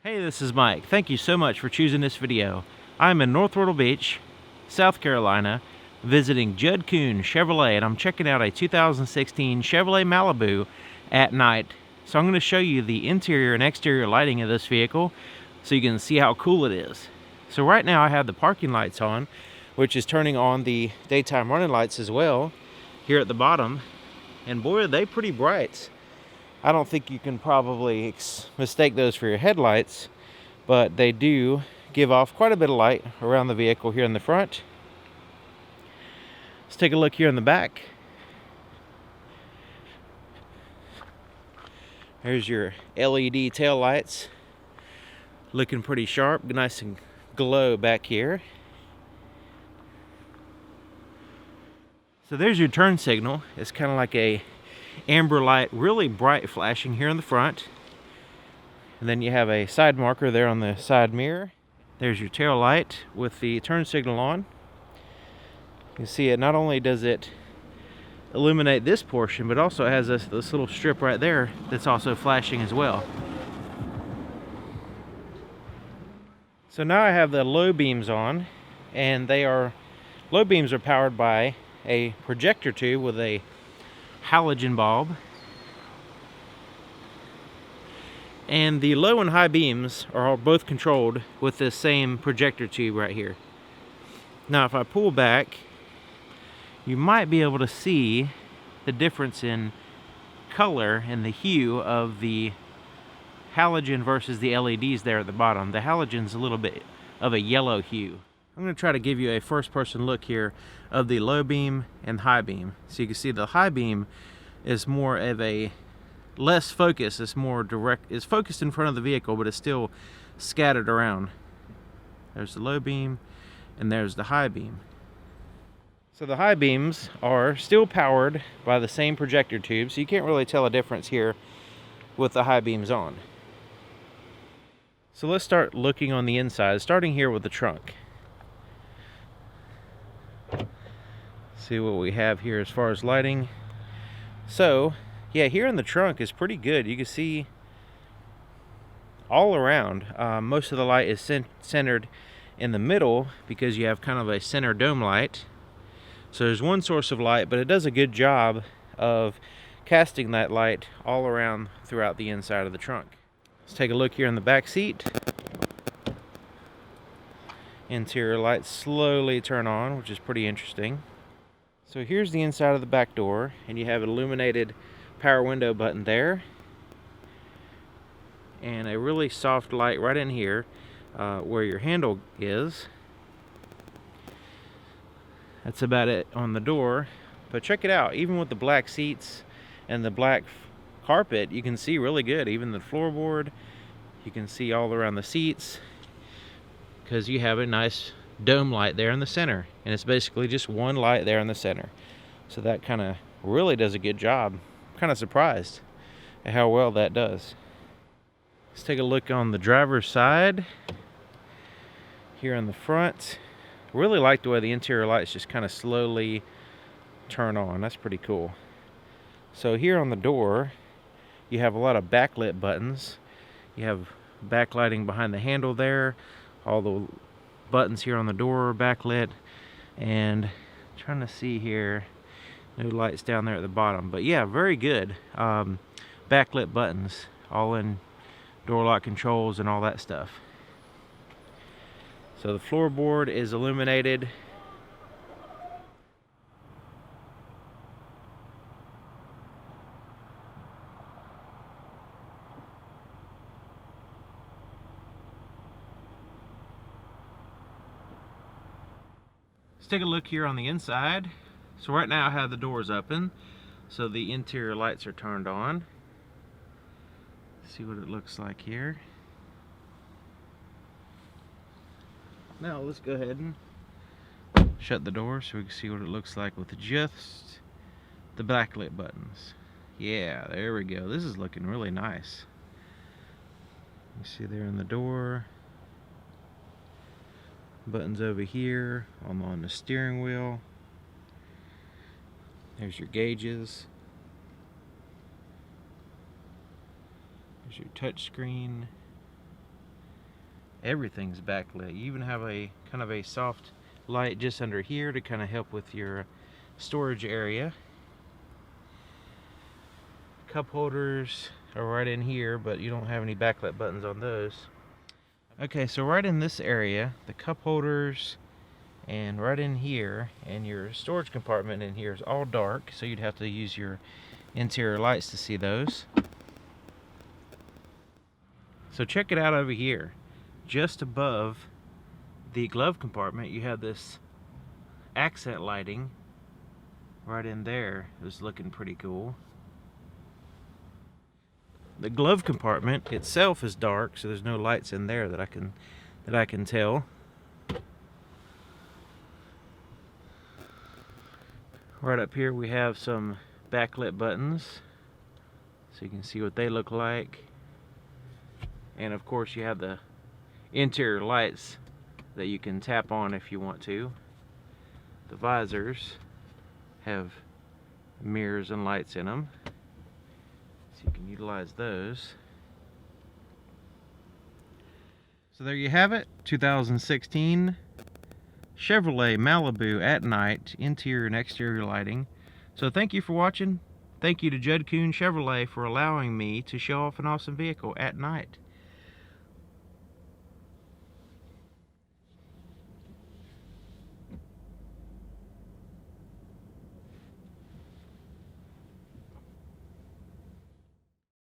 Hey, this is Mike. Thank you so much for choosing this video. I'm in North Myrtle Beach, South Carolina, visiting Judd Kuhn Chevrolet, and I'm checking out a 2016 Chevrolet Malibu at night. So I'm going to show you the interior and exterior lighting of this vehicle so you can see how cool it is. So right now I have the parking lights on, which is turning on the daytime running lights as well here at the bottom. And boy, are they pretty bright. I don't think you can probably mistake those for your headlights, but they do give off quite a bit of light around the vehicle here in the front. Let's take a look here in the back. There's your LED tail lights, looking pretty sharp, nice and glow back here. So there's your turn signal. It's kind of like a amber light, really bright flashing here in the front. And then you have a side marker there on the side mirror. There's your tail light with the turn signal on. You can see it, not only does it illuminate this portion, but also it has this little strip right there that's also flashing as well. So now I have the low beams on, and low beams are powered by a projector tube with a halogen bulb, and the low and high beams are both controlled with this same projector tube right here. Now if I pull back, you might be able to see the difference in color and the hue of the halogen versus the LEDs there at the bottom. The halogen's a little bit of a yellow hue. I'm going to try to give you a first-person look here of the low beam and high beam. So you can see the high beam is more of a less focus. It's more direct. It's focused in front of the vehicle, but it's still scattered around. There's the low beam, and there's the high beam. So the high beams are still powered by the same projector tube, so you can't really tell a difference here with the high beams on. So let's start looking on the inside, starting here with the trunk. See what we have here as far as lighting. So yeah, here in the trunk is pretty good. You can see all around. Most of the light is centered in the middle because you have kind of a center dome light. So there's one source of light, but it does a good job of casting that light all around throughout the inside of the trunk. Let's take a look here in the back seat. Interior lights slowly turn on, which is pretty interesting. So here's the inside of the back door, and you have an illuminated power window button there, and a really soft light right in here where your handle is. That's about it on the door, but check it out. Even with the black seats and the black carpet, you can see really good. Even the floorboard, you can see all around the seats because you have a nice dome light there in the center, and it's basically just one light there in the center. So that kind of really does a good job. I'm kind of surprised at how well that does. Let's take a look on the driver's side here in the front. Really like the way the interior lights just kind of slowly turn on. That's pretty cool. So here on the door you have a lot of backlit buttons. You have backlighting behind the handle there. All the buttons here on the door are backlit, and trying to see here, no lights down there at the bottom, but yeah, very good backlit buttons, all in door lock controls and all that stuff. So the floorboard is illuminated. Let's take a look here on the inside. So right now I have the doors open, so the interior lights are turned on. See what it looks like here. Now let's go ahead and shut the door so we can see what it looks like with just the backlit buttons. Yeah, there we go. This is looking really nice. You see there in the door. Buttons over here on the steering wheel. There's your gauges. There's your touch screen. Everything's backlit. You even have a kind of a soft light just under here to kind of help with your storage area. Cup holders are right in here, but you don't have any backlit buttons on those. Okay, so right in this area, the cup holders and right in here, and your storage compartment in here is all dark, so you'd have to use your interior lights to see those. So check it out over here. Just above the glove compartment, you have this accent lighting right in there. It's looking pretty cool. The glove compartment itself is dark, so there's no lights in there that I can tell. Right up here we have some backlit buttons, so you can see what they look like. And of course you have the interior lights that you can tap on if you want to. The visors have mirrors and lights in them, so you can utilize those. So there you have it, 2016 Chevrolet Malibu at night, interior and exterior lighting. So thank you for watching. Thank you to Judd Kuhn Chevrolet for allowing me to show off an awesome vehicle at night.